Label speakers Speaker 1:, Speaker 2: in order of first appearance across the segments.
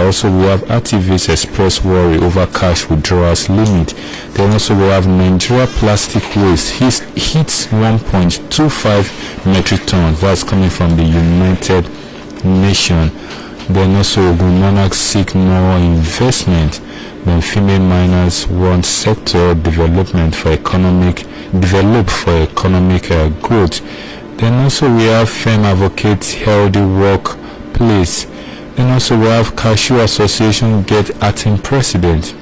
Speaker 1: Also, we have Activist Express worry over cash withdrawals limit. Then also we have Nigeria plastic waste hits 1.25 metric tons. That's coming from the United Nations. Then also Ogun Monarchs seek more investment. Then female miners want sector development for economic growth. Then also we have firm advocates healthy workplace. Then also we have Cashew Association get acting president.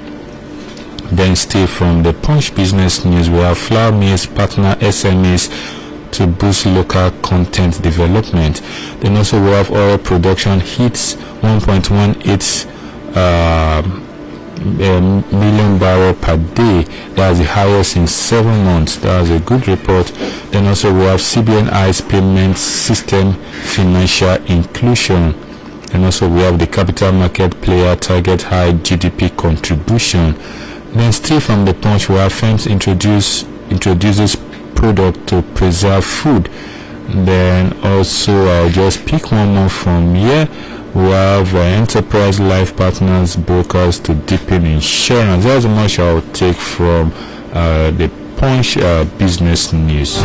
Speaker 1: Then still from the Punch business news, we have flour mills partner SMEs to boost local content development. Then also we have oil production hits 1.18 million barrel per day. That's the highest in 7 months. That's a good report. Then also we have CBN eyes payment system financial inclusion. And also we have the capital market player target high GDP contribution. Then still from the Punch, we have firms introduces product to preserve food. Then also I'll just pick one more from here. We have enterprise life partners brokers to deepen insurance. That's much I'll take from the Punch business news.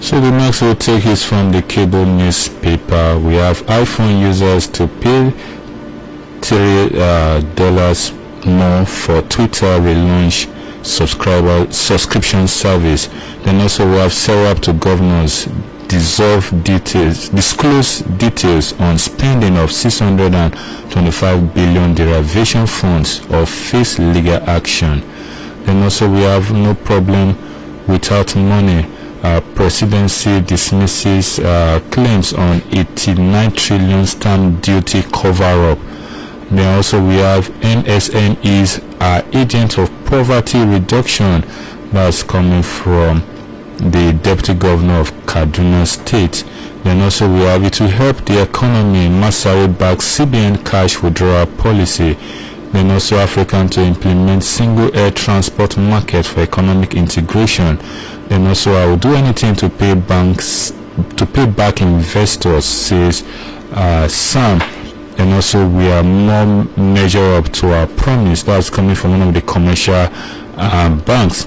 Speaker 1: So the next we'll take is from the cable newspaper. We have iPhone users to pay $3 more for Twitter relaunch subscription service. Then also we have SERAP to governors disclose details on spending of 625 billion derivation funds or face legal action. Then also we have no problem without money. Presidency dismisses claims on 89 trillion stamp duty cover-up. Then also we have NSMEs are agents of poverty reduction. That's coming from the Deputy Governor of Kaduna State. Then also we have it to help the economy. Masawe backs CBN cash withdrawal policy. Then also African to implement single air transport market for economic integration. Then also I will do anything to pay back investors, says Sam. And also we are more measure up to our promise. That's coming from one of the commercial banks.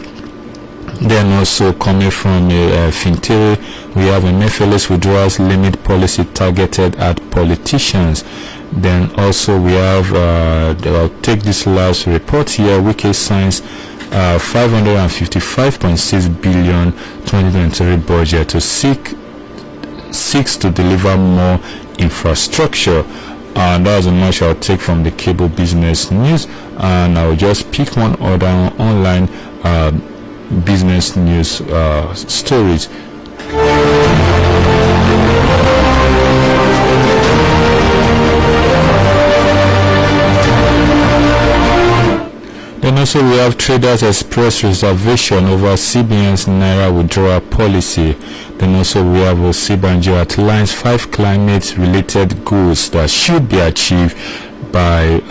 Speaker 1: Then also coming from Fintere, we have a Mephiles withdrawals limit policy targeted at politicians. Then also we have I'll take this last report here. Wiki signs 555.6 billion 2023 budget to seeks to deliver more infrastructure. And that's much I'll take from the cable business news, and I'll just pick one other online business news stories. Then also we have traders express reservation over CBN's Naira withdrawal policy. Then also we have Osibanjo outlines 5 climate-related goals that should be achieved by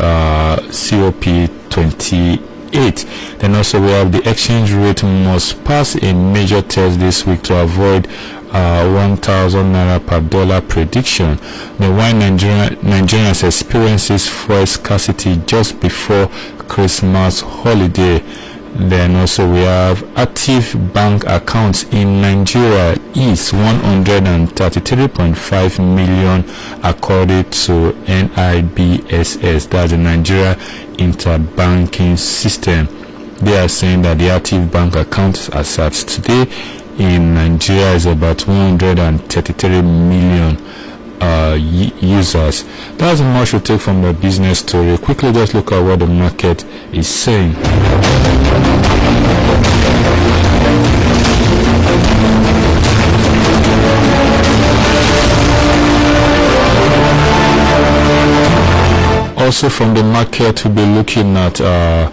Speaker 1: COP28. Then also we have the exchange rate must pass a major test this week to avoid 1,000 naira per dollar prediction. Then why Nigerians experiences fuel scarcity just before Christmas holiday. Then also we have active bank accounts in Nigeria is 133.5 million according to NIBSS. That's the Nigeria Interbanking System. They are saying that the active bank accounts as at today in Nigeria is about 133 million users. That's much we take from the business story. Quickly just look at what the market is saying. also from the market, we'll be looking at the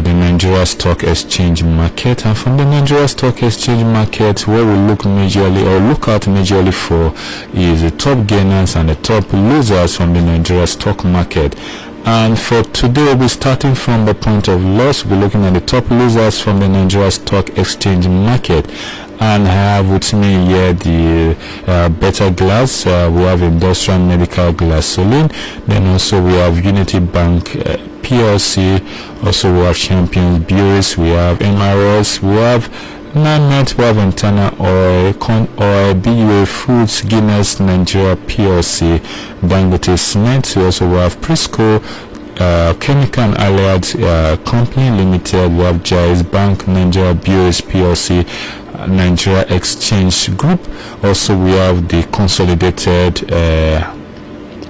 Speaker 1: Nigeria Stock Exchange market, and from the Nigeria Stock Exchange market, where we look out majorly for is the top gainers and the top losers from the Nigeria stock market. And for today, we'll be starting from the point of loss. We'll be looking at the top losers from the Nigeria Stock Exchange market. And I have with me here the Better Glass. We have Industrial Medical Gasoline. Then also we have Unity Bank PLC. Also we have Champions Breweries. We have MRS. We have Namet. We have Internal Oil, BUA Foods, Guinness Nigeria PLC, Dangote Cement. We also have Prisco Chemical and Allied Company Limited. We have Jais Bank Nigeria Breweries PLC, Nigeria Exchange Group. Also we have the consolidated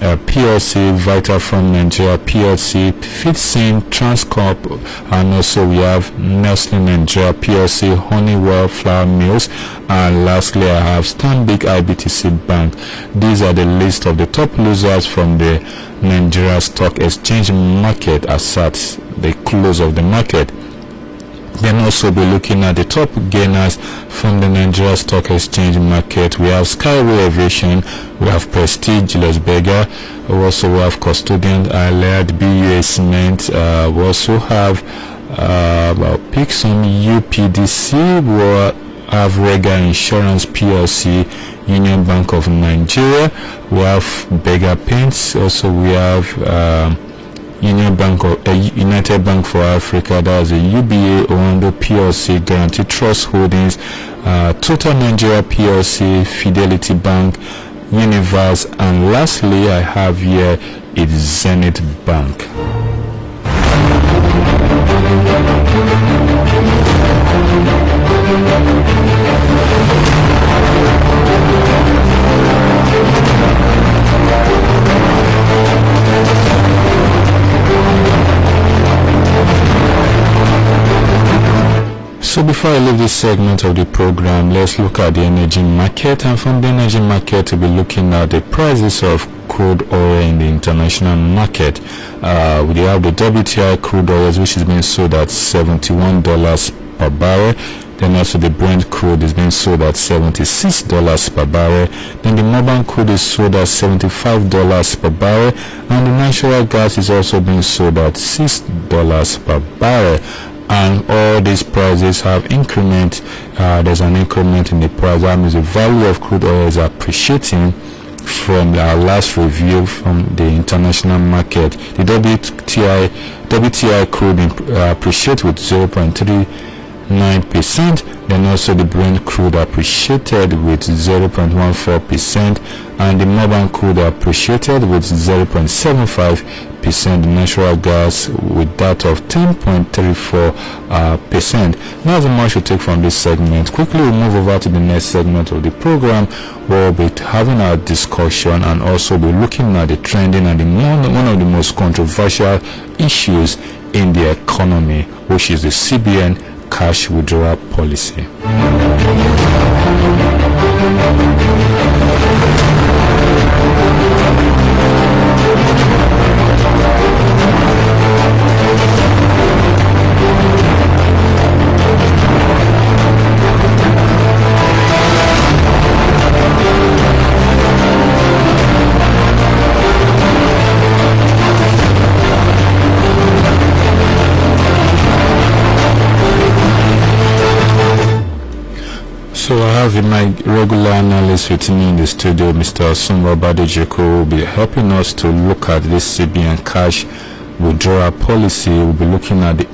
Speaker 1: PLC, Vitafrom Nigeria PLC, Fitsin, Transcorp, and also we have Nestle Nigeria PLC, Honeywell Flour Mills, and lastly I have Stanbic IBTC Bank. These are the list of the top losers from the Nigeria Stock Exchange market as at the close of the market. Then also be looking at the top gainers from the Nigeria Stock Exchange market. We have Skyway Aviation, we have Prestige, Julius Berger, we also have Custodian, Allied, BUA Cement, we also have Pixon UPDC, we have Rega Insurance PLC, Union Bank of Nigeria, we have Berger Paints, also we have Union Bank or United Bank for Africa, that is a UBA, Orlando PLC, Guarantee Trust Holdings, Total Nigeria PLC, Fidelity Bank, Universe, and lastly I have here is Zenith Bank. So before I leave this segment of the program, let's look at the energy market, and from the energy market we'll be looking at the prices of crude oil in the international market. We have the WTI crude oil, which is being sold at $71 per barrel. Then also the Brent crude is being sold at $76 per barrel. Then the Moban crude is sold at $75 per barrel, and the natural gas is also being sold at $6 per barrel. And all these prices have increment. There's an increment in the price. That means the value of crude oil is appreciating from our last review from the international market. The WTI crude appreciated with 0.39%. Then also the Brent crude appreciated with 0.14%, and the Moban crude appreciated with 0.75%. The natural gas with that of 10.34%. Now the much we take from this segment. Quickly we move over to the next segment of the program, where we'll be having our discussion and also be looking at the trending and one of the most controversial issues in the economy, which is the CBN cash withdrawal policy. So I have my regular analyst with me in the studio, Mr. Sumba Badejeko, who will be helping us to look at this CBN cash withdrawal policy. We'll be looking at the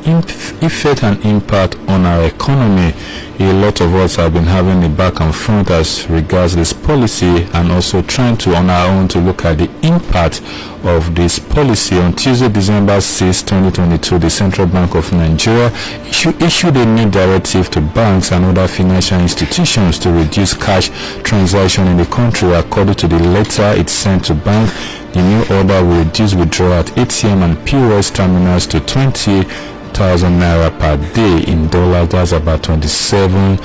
Speaker 1: effect and impact on our economy. A lot of us have been having a back and front as regards this policy, and also trying to on our own to look at the impact of this policy. On Tuesday, December 6, 2022, the Central Bank of Nigeria issued a new directive to banks and other financial institutions to reduce cash transaction in the country. According to the letter it sent to bank, the new order will reduce withdrawal at ATM and POS terminals to 20,000 naira per day. In dollars, that's about $27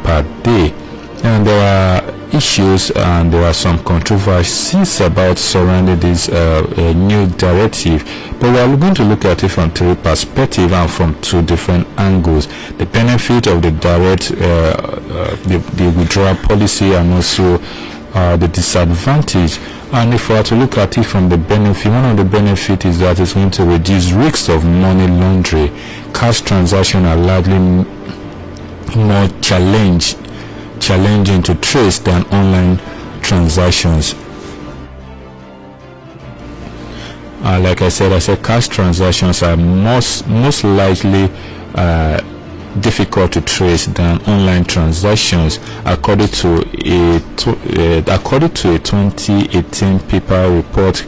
Speaker 1: per day. And there are issues and there are some controversies about surrounding this new directive, but we are going to look at it from three perspectives and from two different angles: the benefit of the direct the withdrawal policy, and also the disadvantage. And if we are to look at it from the benefit, one of the benefits is that it's going to reduce risks of money laundering. Cash transactions are largely more challenging to trace than online transactions. Like I said cash transactions are most likely difficult to trace than online transactions, according to a 2018 paper report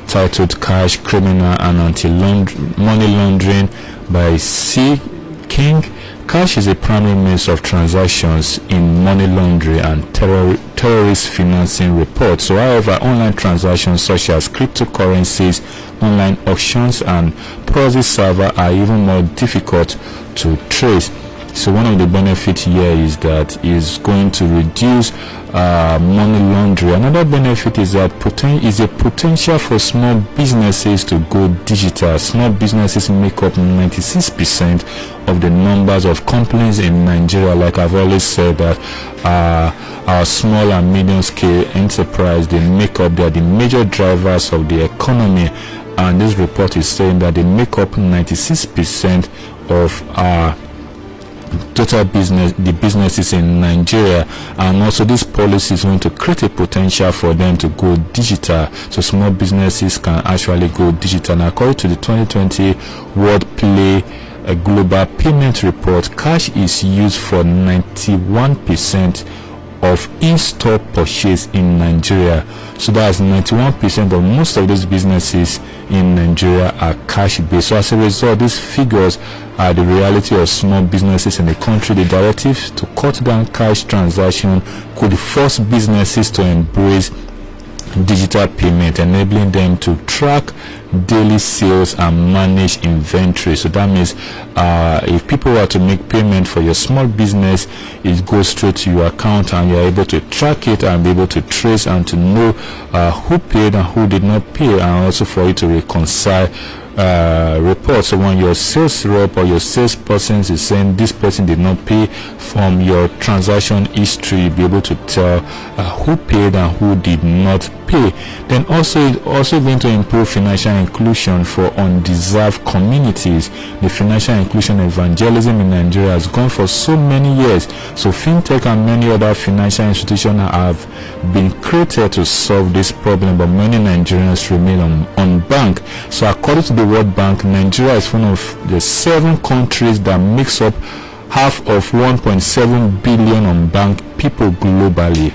Speaker 1: titled "Cash, Criminal and Anti-Money Laundering" by C. King. Cash is a primary means of transactions in money laundering and terrorist financing reports. So, however, online transactions such as cryptocurrencies, online auctions, and proxy server are even more difficult to trace. So one of the benefits here is that is going to reduce money laundering. Another benefit is that is a potential for small businesses to go digital. Small businesses make up 96% of the numbers of companies in Nigeria. Like I've always said, that our small and medium scale enterprise, they are the major drivers of the economy, and this report is saying that they make up 96% of our total businesses in Nigeria. And also this policy is going to create a potential for them to go digital, so small businesses can actually go digital. And according to the 2020 World Play Global Payment Report, cash is used for 91% of in-store purchase in Nigeria. So that's 91% of most of these businesses in Nigeria are cash based. So as a result, these figures are the reality of small businesses in the country. The directive to cut down cash transaction could force businesses to embrace digital payment, enabling them to track daily sales and manage inventory. So that means if people were to make payment for your small business, it goes straight to your account and you're able to track it and be able to trace and to know who paid and who did not pay, and also for you to reconcile reports. So when your sales rep or your salesperson is saying this person did not pay, from your transaction history you'll be able to tell who paid and who did not pay. Then it's also going to improve financial inclusion for undeserved communities. The financial inclusion evangelism in Nigeria has gone for so many years. So fintech and many other financial institutions have been created to solve this problem, but many Nigerians remain unbanked. So according to the World Bank, Nigeria is one of the 7 countries that makes up half of 1.7 billion unbanked people globally.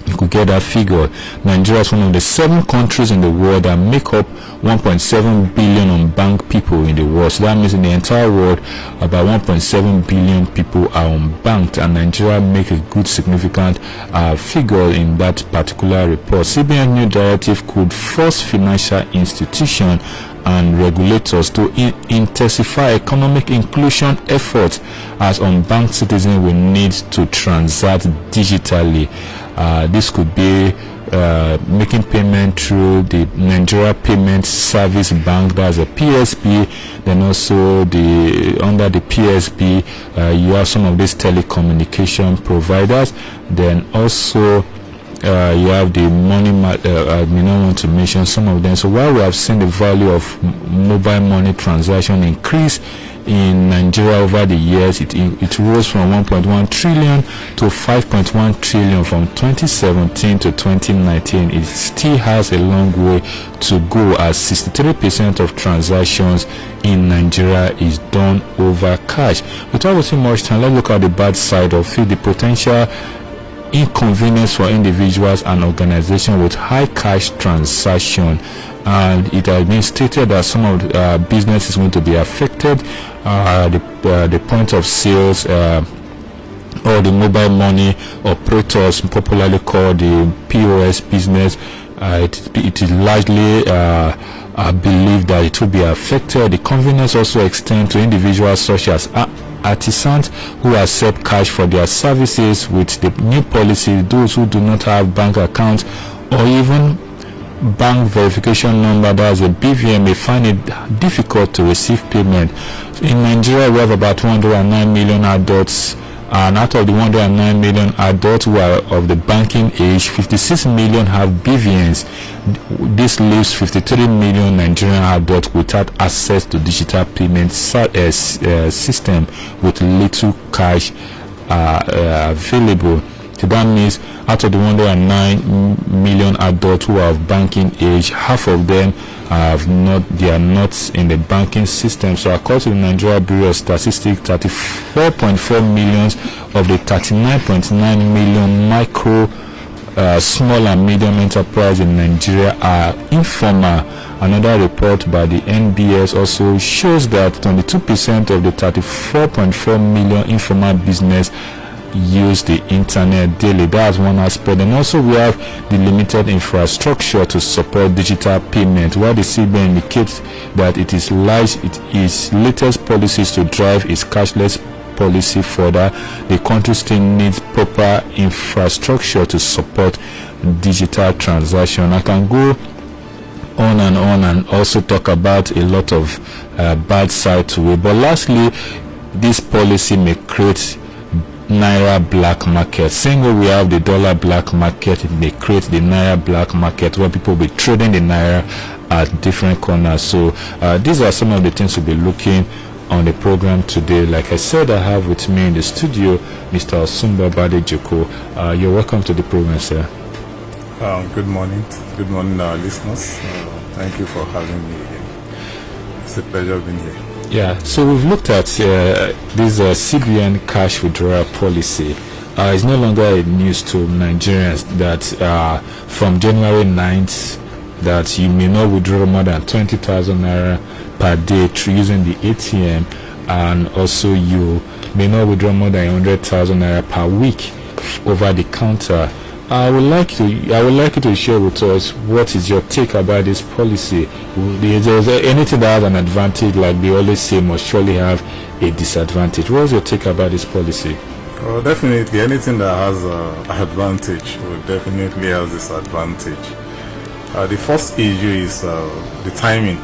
Speaker 1: You could get that figure. Nigeria is one of the 7 countries in the world that make up 1.7 billion unbanked people in the world. So that means in the entire world, about 1.7 billion people are unbanked, and Nigeria make a good significant figure in that particular report. CBN new directive could force financial institutions and regulators to intensify economic inclusion efforts, as unbanked citizens will need to transact digitally. This could be making payment through the Nigeria Payment Service Bank, that's a PSB. Then also under the PSB, you have some of these telecommunication providers. Then also you have the money. I may not want to mention some of them. So while we have seen the value of mobile money transaction increase in Nigeria over the years, it rose from 1.1 trillion to 5.1 trillion from 2017 to 2019. It still has a long way to go, as 63% of transactions in Nigeria is done over cash. Without wasting much time, let's look at the bad side of it: the potential inconvenience for individuals and organizations with high cash transaction. And it has been stated that some of the business is going to be affected. The point of sales or the mobile money operators, popularly called the POS business, it is largely believed that it will be affected. The convenience also extends to individuals such as artisans who accept cash for their services. With the new policy, those who do not have bank accounts or even bank verification number, that's a BVN, may find it difficult to receive payment. In Nigeria, we have about 109 million adults, and out of the 109 million adults who are of the banking age, 56 million have BVNs. This leaves 53 million Nigerian adults without access to digital payment system with little cash available. So that means out of the 109 million adults who are of banking age, half of them they are not in the banking system. So according to the Nigeria Bureau of Statistics, 34.4 million of the 39.9 million micro, small and medium enterprise in Nigeria are informal. Another report by the NBS also shows that 22% of the 34.4 million informal business use the internet daily. That's one aspect. And also we have the limited infrastructure to support digital payment, while the CBN indicates that it is its latest policies to drive its cashless policy further. The country still needs proper infrastructure to support digital transaction. I can go on and also talk about a lot of bad side to it, but lastly, this policy may create Naira black market. Single we have the dollar black market, it may create the Naira black market where people will be trading the Naira at different corners. So these are some of the things we'll be looking on the program today. Like I said, I have with me in the studio Mr. Osumba Badejoko. You're welcome to the program, sir.
Speaker 2: Good morning. Good morning, our listeners. Thank you for having me here. It's a pleasure being here.
Speaker 1: Yeah, so we've looked at this CBN cash withdrawal policy. It's no longer a news to Nigerians that from January 9th that you may not withdraw more than 20,000 naira per day through using the ATM, and also you may not withdraw more than 100,000 naira per week over the counter. I would like you to share with us what is your take about this policy. Is there anything that has an advantage, like they always say, must surely have a disadvantage? What is your take about this policy?
Speaker 2: Definitely, anything that has an advantage will definitely have disadvantage. The first issue is the timing.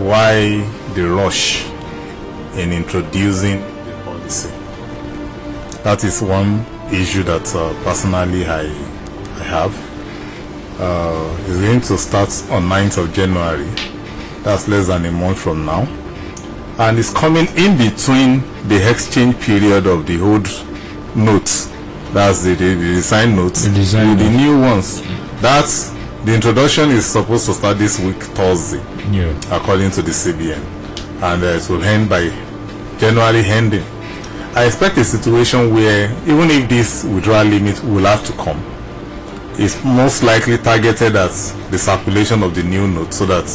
Speaker 2: Why the rush in introducing the policy? That is one issue that personally I have. It's going to start on 9th of January. That's less than a month from now, and it's coming in between the exchange period of the old notes, that's the design notes, with the new ones. That's the introduction is supposed to start this week, Thursday, according to the CBN, and it will end by January ending. I expect a situation where even if this withdrawal limit will have to come, it's most likely targeted at the circulation of the new notes, so that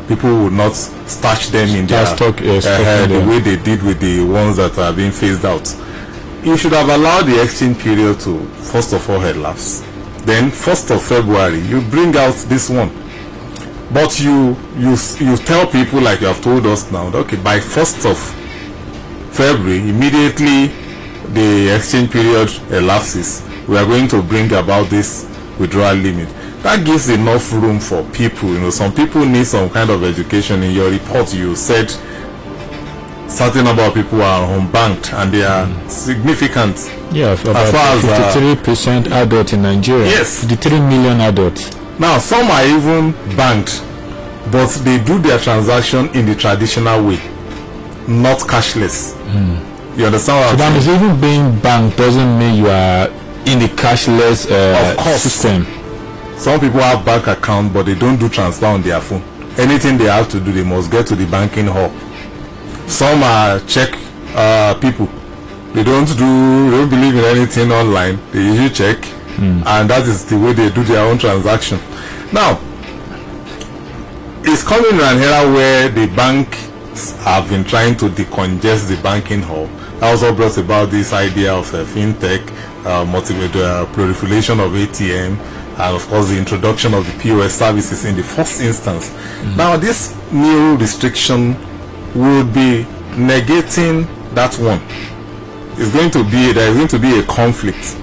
Speaker 2: people will not stash them in their the way they did with the ones that are being phased out. You should have allowed the exchange period to first of all elapse. Then 1st of February, you bring out this one. But you tell people, like you have told us now, that, okay, by 1st of February, immediately the exchange period elapses, we are going to bring about this withdrawal limit. That gives enough room for people. Some people need some kind of education. In your report, you said certain number of people are unbanked, and they are significant.
Speaker 1: Yeah, about 53% adult in Nigeria.
Speaker 2: Yes,
Speaker 1: 53 million adults.
Speaker 2: Now, some are even banked, but they do their transaction in the traditional way, not cashless. You understand what I'm saying? So
Speaker 1: that means even being banked doesn't mean you are in the cashless system.
Speaker 2: Some people have bank account, but they don't do transfer on their phone. Anything they have to do, they must get to the banking hall. Some are check people. They don't believe in anything online. They usually check, and that is the way they do their own transaction. Now, it's coming in an era where the banks have been trying to decongest the banking hall. That also brought about this idea of fintech, proliferation of ATM, and of course the introduction of the POS services in the first instance. Now, this new restriction would be negating that one is going to be, there is going to be a conflict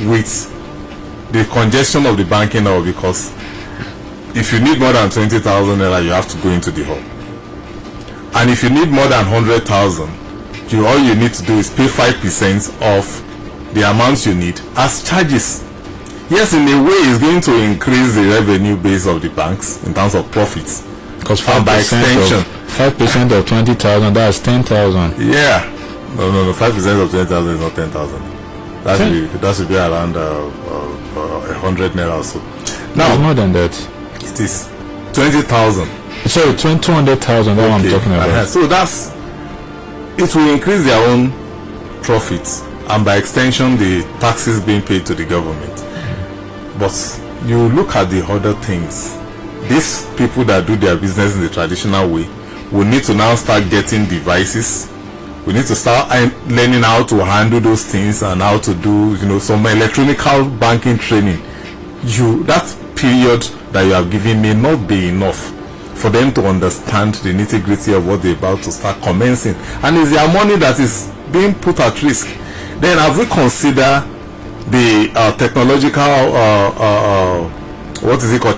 Speaker 2: with the congestion of the banking hall, because if you need more than 20,000 naira, you have to go into the hall. And if you need more than 100,000, all you need to do is pay 5% of the amounts you need as charges. Yes, in a way, it's going to increase the revenue base of the banks in terms of profits.
Speaker 1: Because 5% of 20,000, that's 10,000.
Speaker 2: Yeah. No. 5% of 20,000 is not 10,000. That should be around 100 naira or so.
Speaker 1: Now, it's more than that.
Speaker 2: It is 20,000.
Speaker 1: Sorry, 200,000. That's what I'm talking about.
Speaker 2: So it will increase their own profits, and by extension, the taxes being paid to the government. But you look at the other things. These people that do their business in the traditional way will need to now start getting devices. We need to start learning how to handle those things and how to do, some electronic banking training. That period that you have given may not be enough for them to understand the nitty-gritty of what they're about to start commencing. And it's their money that is being put at risk. Then have we considered the technological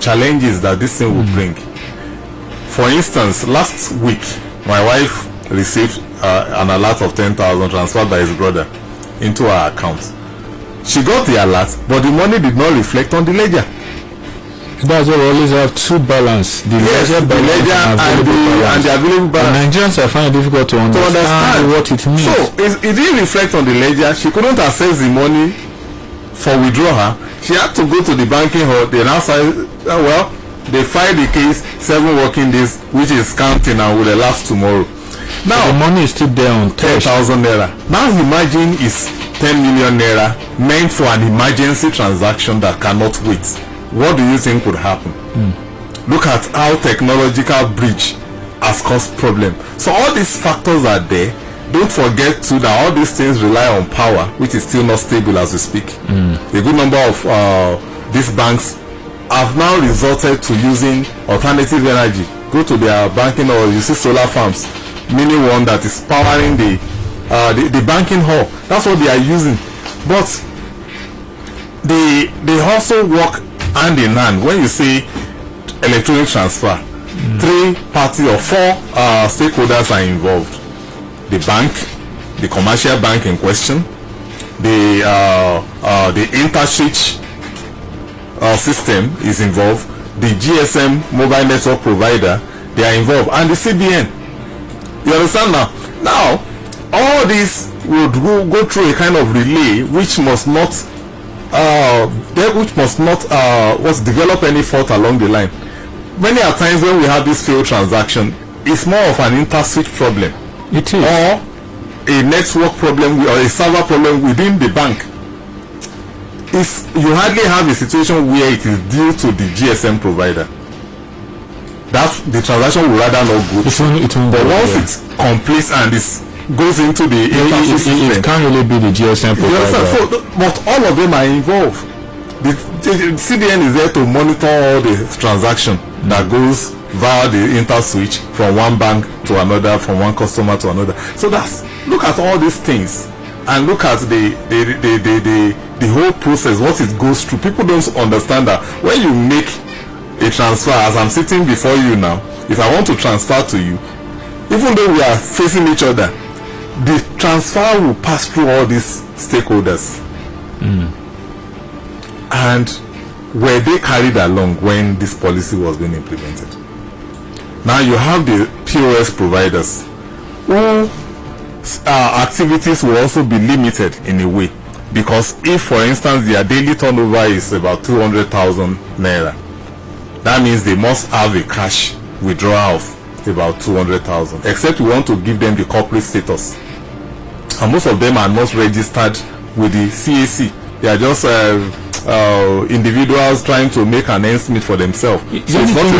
Speaker 2: challenges that this thing will bring? For instance, last week my wife received an alert of 10,000 transferred by his brother into her account. She got the alert, but the money did not reflect on the ledger.
Speaker 1: That's why we always have two balance: the ledger
Speaker 2: and the available balance.
Speaker 1: Nigerians are finding it difficult to understand what it means.
Speaker 2: So it didn't reflect on the ledger. She couldn't access the money for withdrawal. She had to go to the banking hall. They now say, they filed the case 7 working days, which is counting and will elapse tomorrow. Now
Speaker 1: so the money is still there on
Speaker 2: 10,000 naira. Now imagine is 10 million naira meant for an emergency transaction that cannot wait. What do you think would happen? Look at how technological breach has caused problem. So all these factors are there. Don't forget too that all these things rely on power, which is still not stable as we speak. A good number of these banks have now resorted to using alternative energy. Go to their banking, or you see solar farms, meaning one that is powering the banking hall. That's what they are using. But they also work hand in hand. When you say electronic transfer, 3 parties or 4 stakeholders are involved: the bank, the commercial bank in question, the InterSwitch system is involved, the GSM mobile network provider, they are involved, and the CBN. You understand now? Now, all this would go through a kind of relay which must not develop any fault along the line. Many a times when we have this failed transaction, it's more of an InterSwitch problem.
Speaker 1: It is.
Speaker 2: Or a network problem or a server problem within the bank. You hardly have a situation where it is due to the GSM provider. That the transaction will rather not go through. But once it completes and goes into the InterSwitch system,
Speaker 1: it can't really be the GSM provider.
Speaker 2: So, but all of them are involved. The CBN is there to monitor all the transaction that goes via the InterSwitch from one bank to another, from one customer to another. So look at all these things and look at the whole process, what it goes through. People don't understand that when you make a transfer, as I'm sitting before you now, if I want to transfer to you, even though we are facing each other, the transfer will pass through all these stakeholders. And were they carried along when this policy was being implemented? Now you have the POS providers who activities will also be limited in a way, because if, for instance, their daily turnover is about 200,000 naira, that means they must have a cash withdrawal of about 200,000, except we want to give them the corporate status, and most of them are not registered with the CAC. They are just individuals trying to make an ends meet for themselves.
Speaker 1: So it's not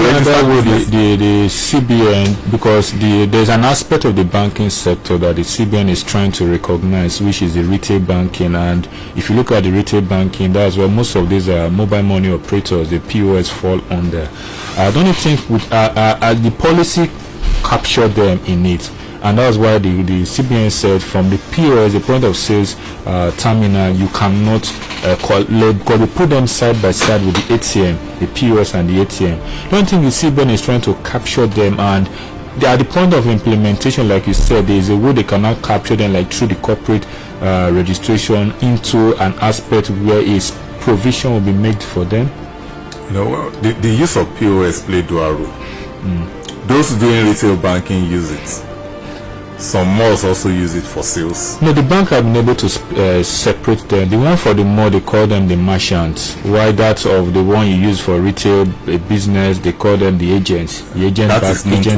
Speaker 1: the CBN, because there's an aspect of the banking sector that the CBN is trying to recognize, which is the retail banking. And if you look at the retail banking, that's where most of these mobile money operators, the POS, fall under. I don't think the policy captured them in it. and that's why the CBN said from the POS, the point of sales terminal, you cannot collect, because they put them side by side with the ATM, the POS and the ATM. Don't think the CBN is trying to capture them, and they are at the point of implementation. Like you said, there is a way they cannot capture them, like through the corporate registration into an aspect where is provision will be made for them.
Speaker 2: You know, the use of POS play dual role. Those doing retail banking use it. Some malls also use it for sales.
Speaker 1: No, the bank have been able to separate them. The one for the mall, they call them the merchants. Why that of the one you use for retail business, they call them the agents. The agent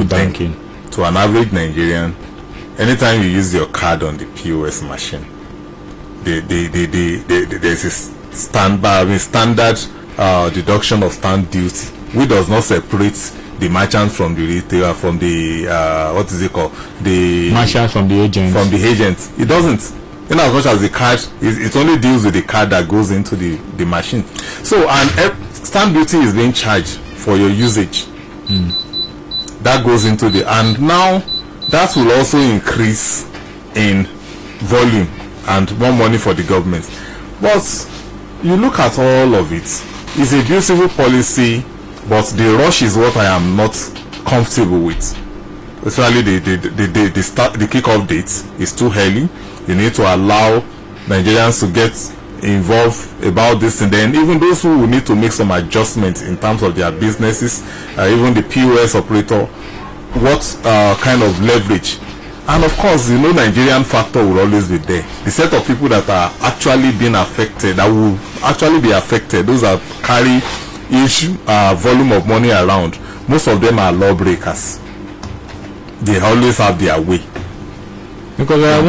Speaker 1: banking.
Speaker 2: To an average Nigerian, anytime you use your card on the POS machine, there's a standard deduction of stamp duty, which does not separate the merchant from the retailer, from the what is it called, the
Speaker 1: merchant from the agent.
Speaker 2: It doesn't. In as much as the card, it only deals with the card that goes into the machine. So, and stamp duty is being charged for your usage. That goes into and now that will also increase in volume and more money for the government. But you look at all of it, it's a beautiful policy, but the rush is what I am not comfortable with. Especially the kickoff date is too early. You need to allow Nigerians to get involved about this, and then even those who will need to make some adjustments in terms of their businesses, even the POS operator, what kind of leverage. And of course, you know, Nigerian factor will always be there. The set of people that are actually being affected, that will actually be affected, those that carry huge volume of money around, most of them are lawbreakers. They always have their way.
Speaker 1: Because I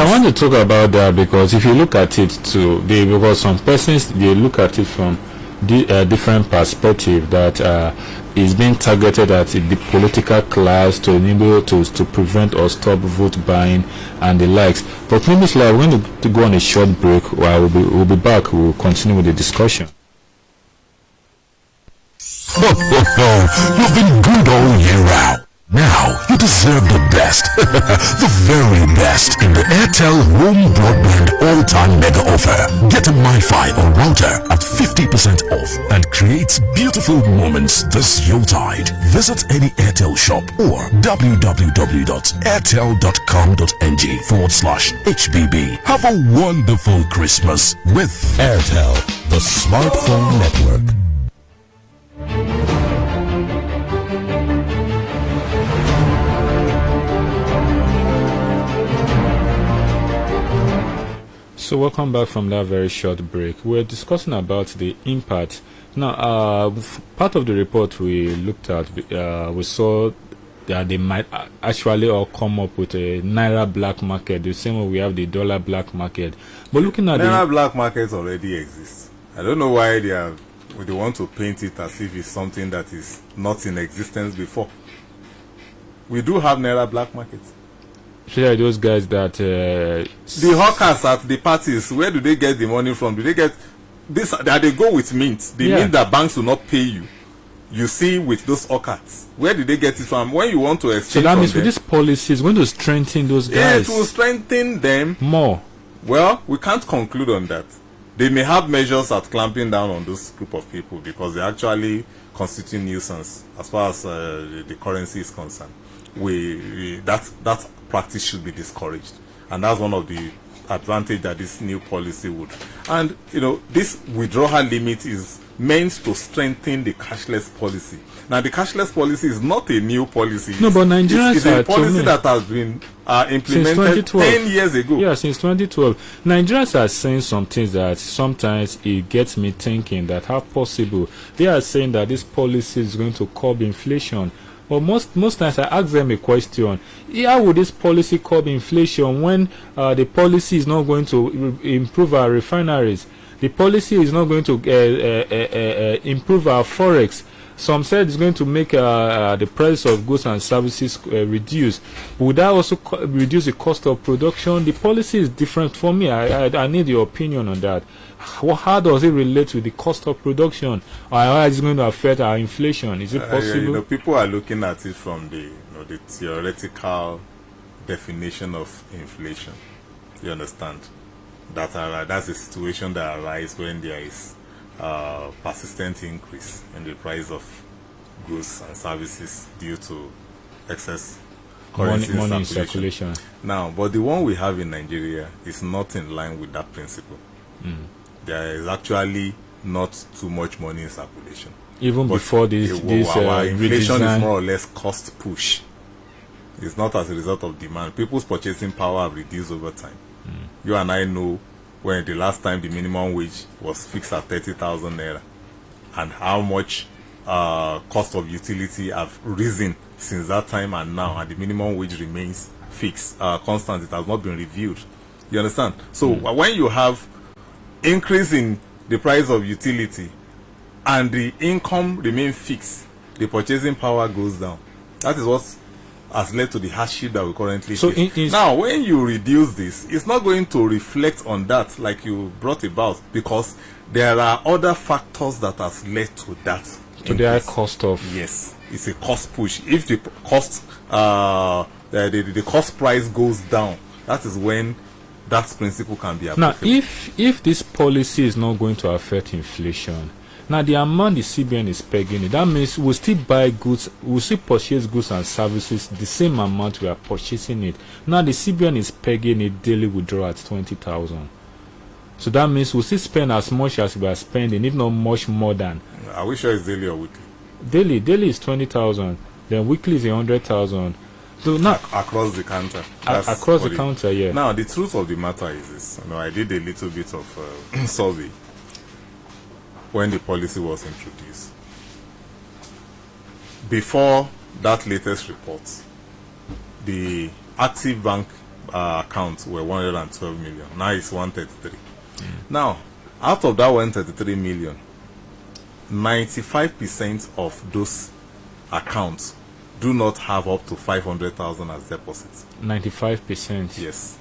Speaker 1: want to talk about that, because if you look at it too, because some persons, they look at it from the different perspective, that is being targeted at the political class to enable to prevent or stop vote buying and the likes. But maybe we're going to go on a short break. We'll be back. We'll continue with the discussion.
Speaker 3: You've been good all year round. Now you deserve the best, the very best in the Airtel Home Broadband All-Time Mega Offer. Get a MiFi or router at 50% off and create beautiful moments this Yuletide. Visit any Airtel shop or www.airtel.com.ng/HBB. Have a wonderful Christmas with Airtel, the smartphone network.
Speaker 1: So welcome back from that very short break. We're discussing about the impact. Now, part of the report we looked at, we saw that they might actually all come up with a Naira black market, the same way we have the dollar black market. But looking at
Speaker 2: Naira black markets already exist. I don't know why they want to paint it as if it's something that is not in existence before. We do have Naira black markets.
Speaker 1: Yeah, those guys that
Speaker 2: the hawkers at the parties, where do they get the money from? Do they get this? That they go with mint. The mint that banks will not pay you. You see, with those hawkers, where did they get it from? When you want to exchange,
Speaker 1: so that means with this policy is going to strengthen those guys.
Speaker 2: It will strengthen them
Speaker 1: more.
Speaker 2: Well, we can't conclude on that. They may have measures at clamping down on this group of people because they actually constitute nuisance as far as the currency is concerned. That practice should be discouraged, and that's one of the advantage that this new policy would. And you know, this withdrawal limit is meant to strengthen the cashless policy. Now, the cashless policy is not a new policy.
Speaker 1: No, but Nigerians
Speaker 2: it's a policy that has been implemented 10 years ago.
Speaker 1: Yeah, since 2012. Nigerians are saying some things that sometimes it gets me thinking that how possible. They are saying that this policy is going to curb inflation. But most times I ask them a question: how would this policy curb inflation when the policy is not going to improve our refineries? The policy is not going to improve our forex. Some said it's going to make the price of goods and services reduce. Would that also reduce the cost of production? The policy is different for me. I need your opinion on that. How does it relate with the cost of production? Or how is it going to affect our inflation? Is it possible?
Speaker 2: People are looking at it from the theoretical definition of inflation. You understand? That's a situation that arises when there is persistent increase in the price of goods and services due to excess currency
Speaker 1: money in
Speaker 2: circulation. Now, but the one we have in Nigeria is not in line with that principle. There is actually not too much money in circulation.
Speaker 1: Even
Speaker 2: But
Speaker 1: before this
Speaker 2: our inflation
Speaker 1: redesign,
Speaker 2: is more or less cost push. It's not as a result of demand. People's purchasing power have reduced over time. You and I know when the last time the minimum wage was fixed at 30,000 naira, and how much cost of utility have risen since that time and now, and the minimum wage remains fixed, constant. It has not been reviewed. You understand? So when you have increase in the price of utility and the income remain fixed, the purchasing power goes down. That is what has led to the hardship that we currently face. Now, when you reduce this, it's not going to reflect on that like you brought about, because there are other factors that has led to that.
Speaker 1: to the high cost of.
Speaker 2: Yes, it's a cost push. If the cost, the cost price goes down, that is when that principle can be applied.
Speaker 1: Now, if this policy is not going to affect inflation, now the amount the CBN is pegging it, that means we'll still buy goods, we'll still purchase goods and services the same amount we are purchasing it. Now the CBN is pegging it daily withdrawal at 20,000. So that means we'll still spend as much as we are spending, if not much more than.
Speaker 2: Are we sure it's daily or weekly?
Speaker 1: Daily is 20,000. Then weekly is 100,000. So now
Speaker 2: across the counter.
Speaker 1: Across the counter, yeah.
Speaker 2: Now the truth of the matter is this. I did a little bit of survey when the policy was introduced. Before that latest report, the active bank accounts were 112 million. Now it's 133. Now, out of that 133 million, 95% of those accounts do not have up to 500,000 as deposits.
Speaker 1: 95%.
Speaker 2: Yes.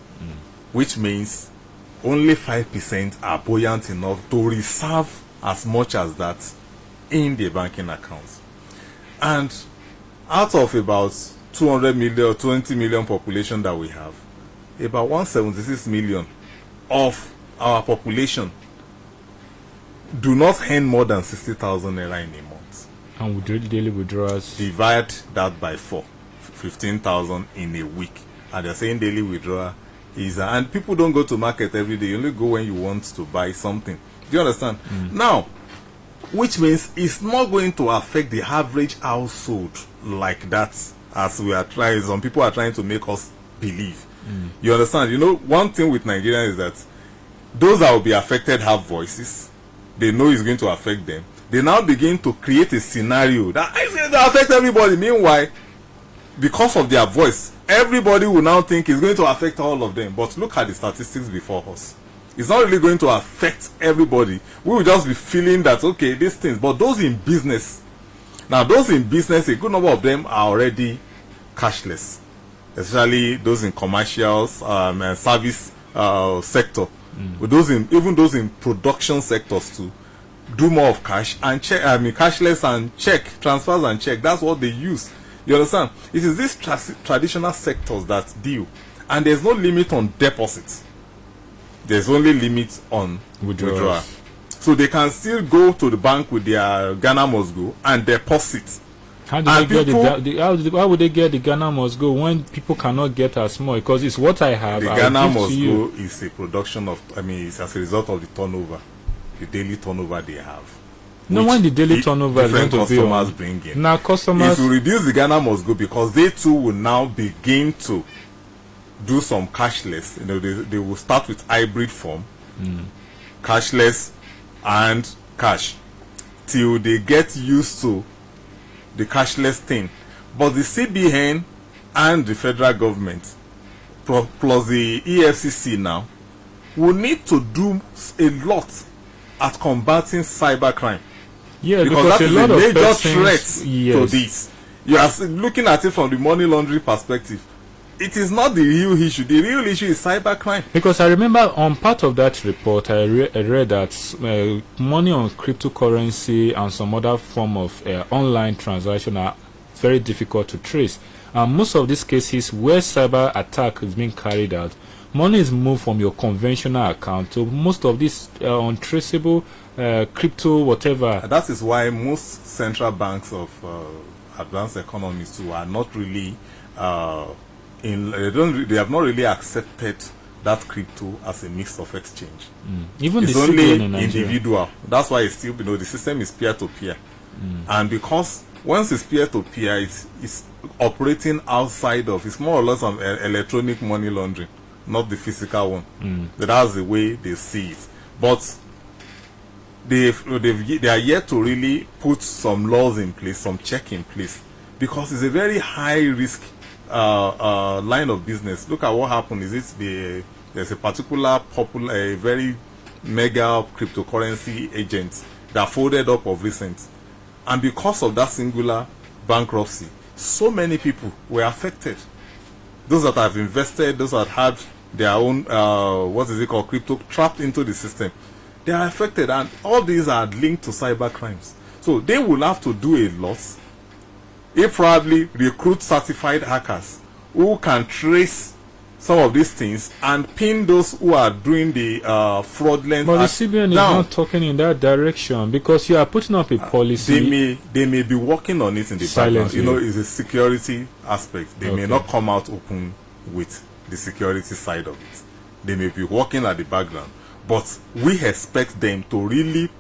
Speaker 2: Which means only 5% are buoyant enough to reserve as much as that in the banking accounts. And out of about 200 million or 20 million population that we have, about 176 million of our population do not earn more than 60,000 naira in a month.
Speaker 1: And we do daily withdrawals.
Speaker 2: Divide that by 4, 15,000 in a week. And they're saying daily withdrawal is, and people don't go to market every day. You only go when you want to buy something. Do you understand? Now, which means it's not going to affect the average household like that, as we are trying. Some people are trying to make us believe. You understand? One thing with Nigerians is that those that will be affected have voices. They know it's going to affect them. They now begin to create a scenario that is going to affect everybody. Meanwhile, because of their voice, everybody will now think it's going to affect all of them. But look at the statistics before us. It's not really going to affect everybody. We will just be feeling that, okay, these things. But those in business, now those in business, a good number of them are already cashless, especially those in commercials and service sector. But even those in production sectors too, do more of cash and check. Cashless and check, transfers and check. That's what they use. You understand? It is these traditional sectors that deal, and there's no limit on deposits. There's only limit on withdrawal. So they can still go to the bank with their Ghana Must Go and deposit.
Speaker 1: How would they get the Ghana Must Go when people cannot get as much? Because it's what I have.
Speaker 2: The Ghana Must Go is a production of, it's as a result of the turnover, the daily turnover they have.
Speaker 1: No, when the daily turnover is going to be
Speaker 2: customers bring in.
Speaker 1: Now customers.
Speaker 2: If you reduce the Ghana Must Go, because they too will now begin to do some cashless. They will start with hybrid form, cashless and cash, till they get used to the cashless thing. But the CBN and the federal government plus the EFCC now will need to do a lot at combating cybercrime.
Speaker 1: Yeah,
Speaker 2: because that is a major threat
Speaker 1: to
Speaker 2: this. You are looking at it from the money laundering perspective. It is not the real issue. The real issue is cybercrime.
Speaker 1: Because I remember on part of that report, I read that money on cryptocurrency and some other form of online transaction are very difficult to trace. And most of these cases where cyber attack is being carried out, money is moved from your conventional account to most of these untraceable crypto whatever.
Speaker 2: That is why most central banks of advanced economies too are not really they have not really accepted that crypto as a mix of exchange.
Speaker 1: Even
Speaker 2: it's
Speaker 1: the
Speaker 2: only
Speaker 1: CBN in Nigeria.
Speaker 2: individual. That's why it's still, the system is peer-to-peer. And because once it's peer-to-peer, it's operating outside of, it's more or less of electronic money laundering, not the physical one. But that's the way they see it. But they are yet to really put some laws in place, some check in place, because it's a very high risk line of business. Look at what happened. There's a particular popular, a very mega cryptocurrency agent that folded up of recent, and because of that singular bankruptcy, so many people were affected. Those that have invested, those that had their own crypto trapped into the system, they are affected, and all these are linked to cyber crimes. So they will have to do a lot. They probably recruit certified hackers who can trace some of these things and pin those who are doing the fraudulent.
Speaker 1: But the CBN is not talking in that direction, because you are putting up a policy.
Speaker 2: They may be working on it in the background.
Speaker 1: Silently.
Speaker 2: You know, it's a security aspect. They may not come out open with the security side of it. They may be working at the background, but we expect them to really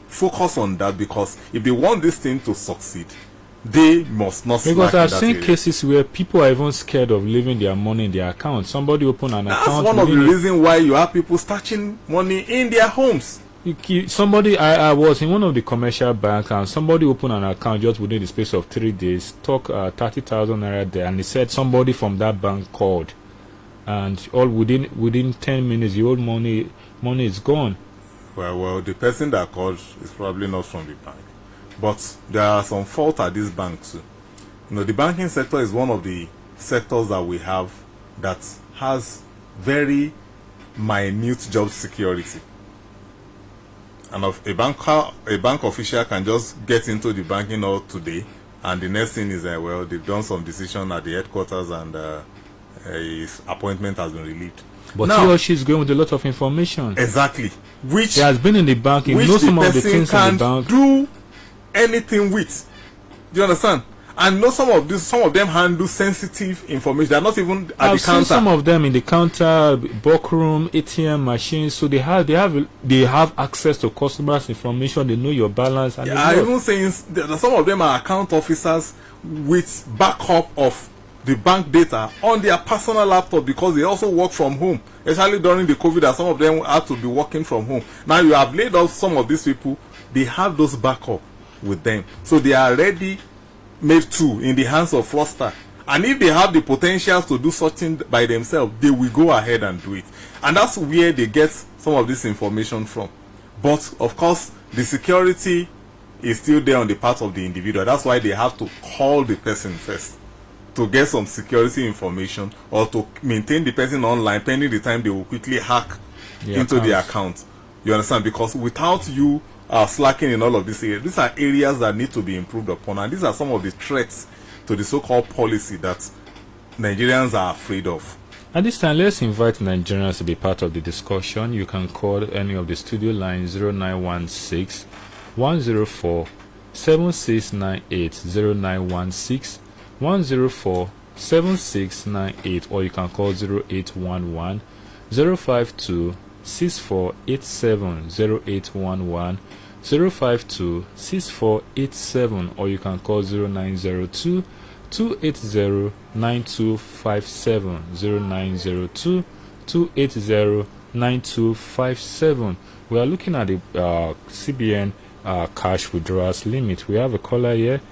Speaker 2: focus on that, because if they want this thing to succeed, they must not slack.
Speaker 1: Because I've seen cases where people are even scared of leaving their money in their account. Somebody open an account.
Speaker 2: That's one of the reasons why you have people stashing money in their homes.
Speaker 1: Somebody, I was in one of the commercial banks, and somebody opened an account just within the space of 3 days, took 30,000 naira there, and he said somebody from that bank called, and all within 10 minutes the old money is gone.
Speaker 2: Well, the person that called is probably not from the bank. But there are some fault at this bank too. You know, the banking sector is one of the sectors that we have that has very minute job security. And a bank official can just get into the banking hall today, and the next thing is that, they've done some decision at the headquarters, and his appointment has been relieved.
Speaker 1: But now, he or she is going with a lot of information.
Speaker 2: Exactly. Which
Speaker 1: he has been in the bank, he knows some of the things in the bank.
Speaker 2: Do anything with. Do you understand? And know some of them handle sensitive information. They are not even at the counter.
Speaker 1: I've seen some of them in the counter, book room, ATM machines. So they have access to customers' information. They know your balance. And
Speaker 2: I'm even saying that some of them are account officers with backup of the bank data on their personal laptop, because they also work from home, especially during the COVID, that some of them had to be working from home. Now you have laid off some of these people. They have those backup with them, so they are ready, made to in the hands of fraudster. And if they have the potentials to do something by themselves, they will go ahead and do it. And that's where they get some of this information from. But of course, the security is still there on the part of the individual. That's why they have to call the person first to get some security information, or to maintain the person online pending the time they will quickly hack into the account. You understand? Because without you slacking in all of these areas, these are areas that need to be improved upon, and these are some of the threats to the so-called policy that Nigerians are afraid of.
Speaker 1: At this time, let's invite Nigerians to be part of the discussion. You can call any of the studio lines 0916 104 7698, 0916 104 7698, or you can call 0811 052 6487, 0811 052 6487, or you can call 0902 280 9257, 0902 280 9257. We are looking at the CBN cash withdrawals limit. We have a caller here.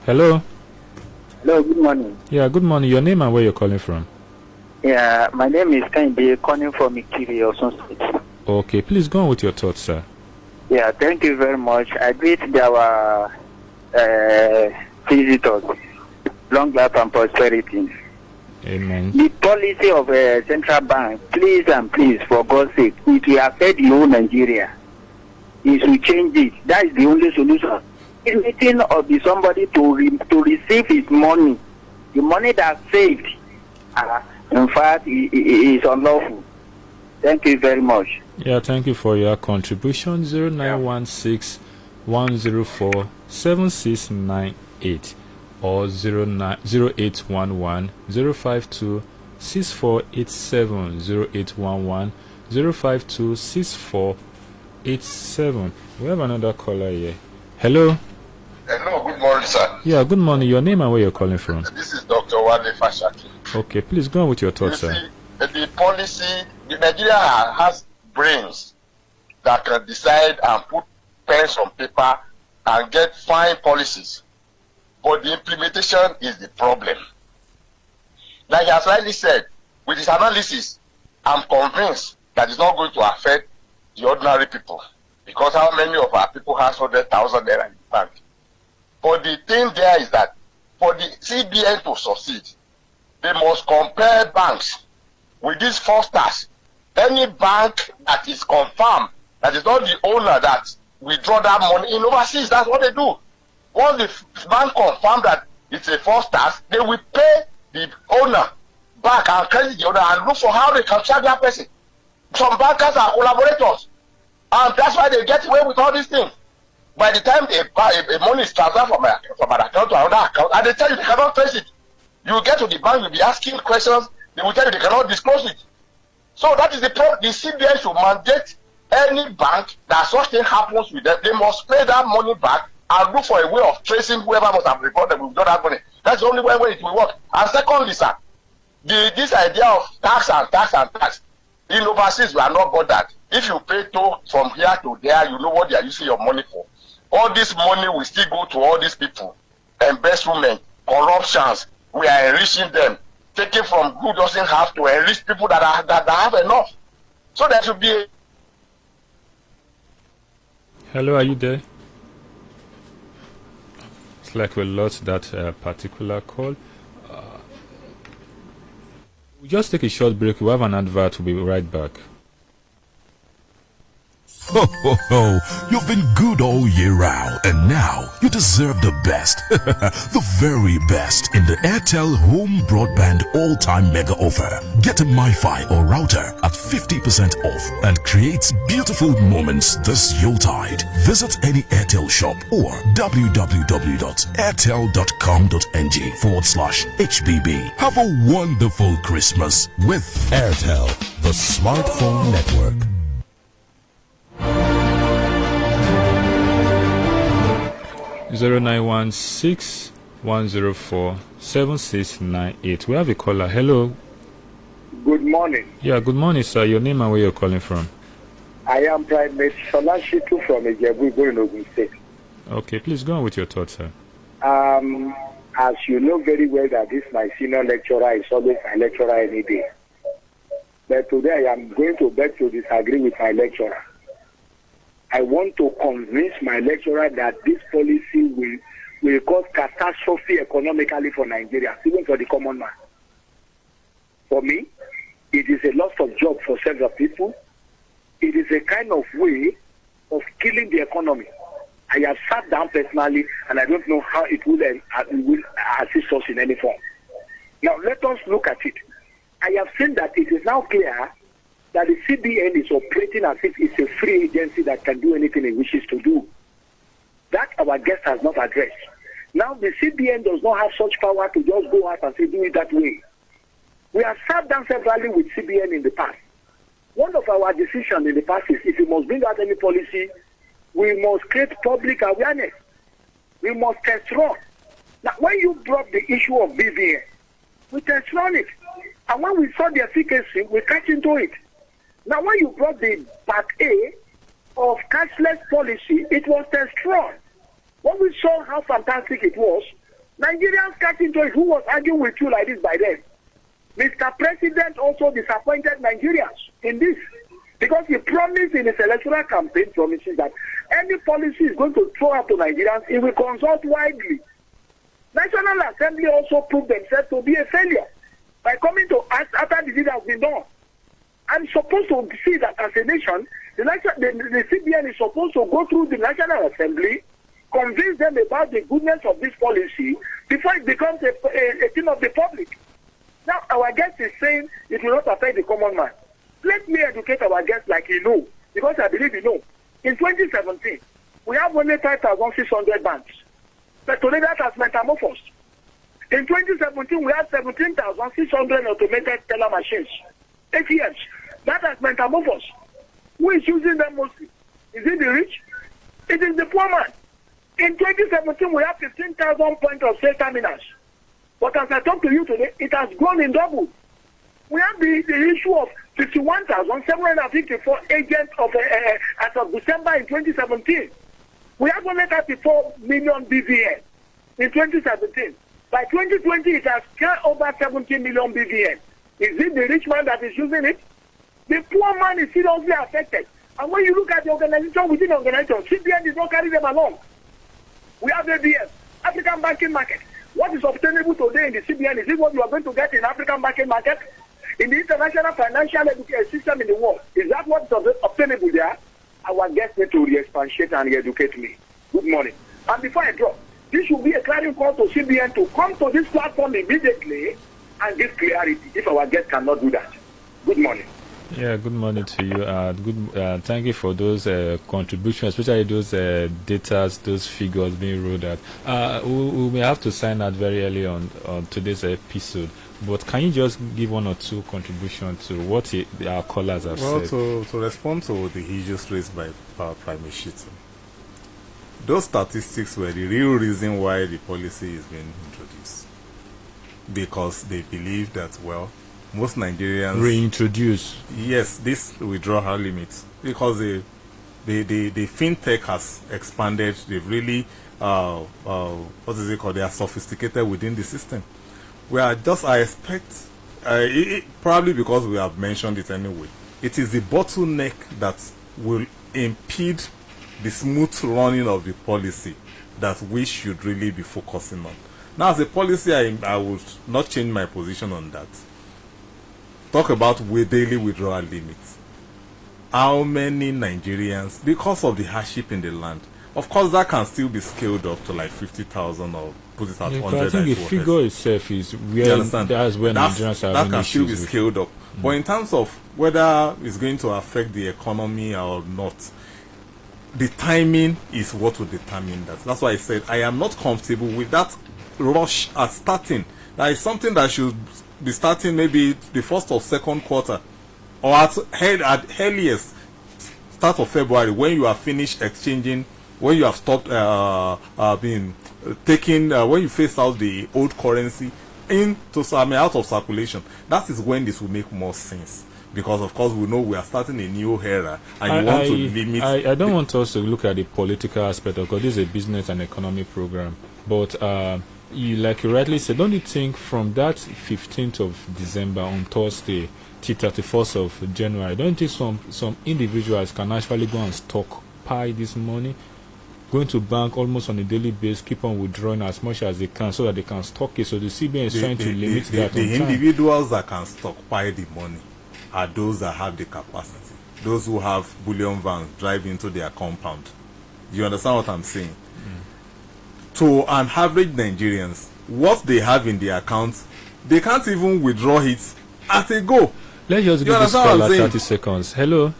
Speaker 1: Hello.
Speaker 4: Hello, good morning.
Speaker 1: Yeah, good morning. Your name and where you're calling from?
Speaker 4: Yeah, my name is Kende, calling from Ikiri, Osun State.
Speaker 1: Okay, please go on with your thoughts, sir.
Speaker 4: Yeah, thank you very much. I greet our visitors. Long life and prosperity.
Speaker 1: Amen.
Speaker 4: The policy of a central bank, please and please, for God's sake, it will affect the whole Nigeria. It should change it. That is the only solution. limiting or be somebody to receive his money, the money that's saved. In fact, it is unlawful. Thank you very much.
Speaker 1: Yeah, thank you for your contribution. 0916 104 7698 or 0811 052 6487 0811 052 6487. We have another caller here. Hello.
Speaker 5: Hello, good morning, sir.
Speaker 1: Yeah, good morning. Your name and where you're calling from?
Speaker 5: This is Dr. Wale Fashaki.
Speaker 1: Okay, please go on with your thoughts,
Speaker 5: You
Speaker 1: sir.
Speaker 5: see, the policy, Nigeria has brains that can decide and put pens on paper and get fine policies. But the implementation is the problem. Like as rightly said, with his analysis, I'm convinced that it's not going to affect the ordinary people. Because how many of our people has 100,000 naira in the bank? But the thing there is that for the CBN to succeed, they must compare banks with these fraudsters. Any bank that is confirmed, that is not the owner that withdraw that money in overseas, that's what they do. Once the bank confirms that it's a fraudster, they will pay the owner back and credit the owner and look for how they can charge that person. Some bankers are collaborators, and that's why they get away with all these things. By the time a money is transferred from an account to another account, and they tell you they cannot trace it. You get to the bank, you'll be asking questions, they will tell you they cannot disclose it. So that is the problem. The CBN should mandate any bank that such thing happens with them, they must pay that money back and look for a way of tracing whoever must have reported with that money. That's the only way it will work. And secondly, sir, this idea of tax, in overseas we are not bothered. If you pay toll from here to there, you know what they are using your money for. All this money will still go to all these people. Embezzlement, corruptions, we are enriching them. Taking from who doesn't have to enrich people that have enough. So there should be
Speaker 1: Hello, are you there? It's like we lost that particular call. We'll just take a short break. We'll have an advert. We'll be right back.
Speaker 3: Ho, ho, ho. You've been good all year round, and now you deserve the best. The very best in the Airtel Home Broadband All-Time Mega Offer. Get a MiFi or router at 50% off and create beautiful moments this Yuletide. Visit any Airtel shop or www.airtel.com.ng/HBB. Have a wonderful Christmas with Airtel, the smartphone network.
Speaker 1: 0916 104 7698. We have a caller. Hello.
Speaker 6: Good morning.
Speaker 1: Yeah, good morning, sir. Your name and where you're calling from?
Speaker 6: I am Primate Solashitu from Ijebu, in Ogun State.
Speaker 1: Okay, please go on with your thoughts, sir.
Speaker 6: As you know very well that this my senior lecturer is always my lecturer any day. But today I am going to beg to disagree with my lecturer. I want to convince my lecturer that this policy will cause catastrophe economically for Nigeria, even for the common man. For me, it is a loss of job for several people. It is a kind of way of killing the economy. I have sat down personally, and I don't know how it will assist us in any form. Now, let us look at it. I have seen that it is now clear that the CBN is operating as if it's a free agency that can do anything it wishes to do. That our guest has not addressed. Now, the CBN does not have such power to just go out and say, do it that way. We have sat down severally with CBN in the past. One of our decisions in the past is if we must bring out any policy, we must create public awareness. We must test run. Now, when you brought the issue of BVN, we test run it. And when we saw the efficacy, we catch into it. Now, when you brought the part A of cashless policy, it was test run. When we saw how fantastic it was, Nigerians catch into it. Who was arguing with you like this by then? Mr. President also disappointed Nigerians in this because he promised in his electoral campaign promises that any policy is going to throw out to Nigerians, he will consult widely. National Assembly also proved themselves to be a failure by coming to us after the deed has been done. I'm supposed to see that as a nation, the CBN is supposed to go through the National Assembly convince them about the goodness of this policy before it becomes a thing of the public. Now, our guest is saying it will not affect the common man. Let me educate our guest like he know, because I believe he know. In 2017, we have only 5,600 banks. But today that has metamorphosed. In 2017, we have 17,600 automated teller machines. ATMs. That has metamorphosed. Who is using them mostly? Is it the rich? It is the poor man. In 2017, we have 15,000 point of sale terminals. But as I talk to you today, it has grown in double. We have the issue of 51,754 agents as of December in 2017. We have only 34 million BVN in 2017. By 2020, it has carried over 70 million BVN. Is it the rich man that is using it? The poor man is seriously affected. And when you look at the organization within the organization, CBN did not carry them along. We have ABS, African banking market. What is obtainable today in the CBN? Is it what you are going to get in African banking market? In the international financial education system in the world? Is that what is obtainable there? Our guests need to re-expatiate and re-educate me. Good morning. And before I drop, this should be a clarion call to CBN to come to this platform immediately and give clarity if our guests cannot do that. Good morning.
Speaker 1: Yeah, good morning to you. Thank you for those contributions, especially those data, those figures being rolled out. We may have to sign out very early on today's episode, but can you just give one or two contributions to what our callers have said?
Speaker 2: Well, to respond to the issues raised by Prime Shitu, those statistics were the real reason why the policy is being introduced. Because they believe that, well, most Nigerians
Speaker 1: reintroduce.
Speaker 2: Yes, this withdrawal limit, because the fintech has expanded. They've really what is it called? They are sophisticated within the system. I expect probably because we have mentioned it anyway. It is the bottleneck that will impede the smooth running of the policy that we should really be focusing on. Now, as a policy, I would not change my position on that. Talk about daily withdrawal limits. How many Nigerians, because of the hardship in the land, of course that can still be scaled up to like 50,000 or put it at 100.
Speaker 1: I think the figure itself is where that's when Nigerians are
Speaker 2: that can still be scaled up. But in terms of whether it's going to affect the economy or not, the timing is what will determine that. That's why I said I am not comfortable with that rush at starting. That is something that should be starting maybe the first or second quarter, or at earliest start of February, when you are finished exchanging, when you have stopped being taking, when you phase out the old currency out of circulation. That is when this will make more sense. Because of course we know we are starting a new era, and you want to limit.
Speaker 1: I don't want us to look at the political aspect of, because this is a business and economy program. But like you rightly said, don't you think from that 15th of December on Thursday till 31st of January, don't you think some individuals can actually go and stockpile this money, going to bank almost on a daily basis, keep on withdrawing as much as they can so that they can stock it? So the CBN is trying to limit that.
Speaker 2: The individuals that can stockpile the money are those that have the capacity, those who have bullion vans drive into their compound. Do you understand what I'm saying? To an average Nigerians, what they have in their account, they can't even withdraw it at a go.
Speaker 1: Let's just give this caller 30 seconds. Hello.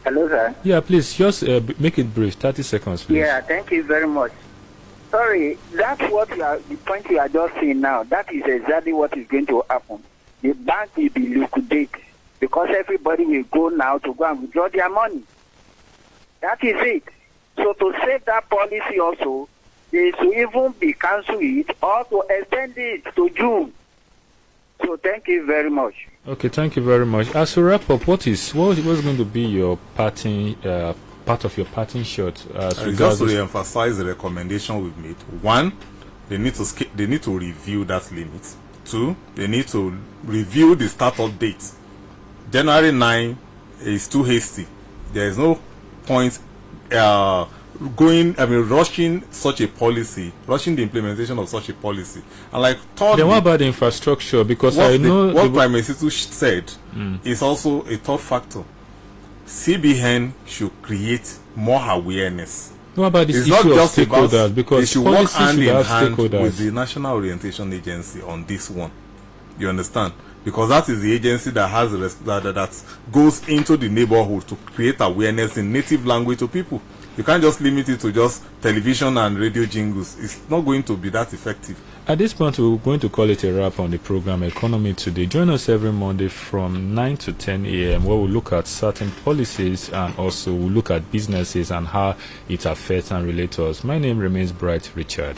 Speaker 4: Hello, sir.
Speaker 1: Yeah, please just make it brief. 30 seconds, please.
Speaker 4: Yeah, thank you very much. Sorry, that's the point you are just saying now. That is exactly what is going to happen. The bank will be liquidated because everybody will go now to go and withdraw their money. That is it. So to save that policy also, they should even be cancel it or to extend it to June. So thank you very much.
Speaker 1: Okay, thank you very much. As we wrap up, what's going to be your parting part of your parting shot?
Speaker 2: Just to emphasize the recommendation we've made. 1, they need to review that limit. 2, they need to review the startup date. January 9 is too hasty. There is no point rushing such a policy, rushing the implementation of such a policy. And like
Speaker 1: then what about the infrastructure? Because I know
Speaker 2: what Prime Minister said is also a third factor. CBN should create more awareness
Speaker 1: What about this
Speaker 2: It's
Speaker 1: issue
Speaker 2: not
Speaker 1: of
Speaker 2: just about,
Speaker 1: stakeholders?
Speaker 2: they
Speaker 1: Because
Speaker 2: should work
Speaker 1: policies
Speaker 2: hand
Speaker 1: should
Speaker 2: in
Speaker 1: have
Speaker 2: hand
Speaker 1: stakeholders.
Speaker 2: with the National Orientation Agency on this one. You understand? Because that is the agency that has that goes into the neighborhood to create awareness in native language to people. You can't just limit it to just television and radio jingles. It's not going to be that effective.
Speaker 1: At this point, we're going to call it a wrap on the program Economy Today. Join us every Monday from 9 to 10 a.m. where we'll look at certain policies and also we'll look at businesses and how it affects and relates to us. My name remains Bright Richard.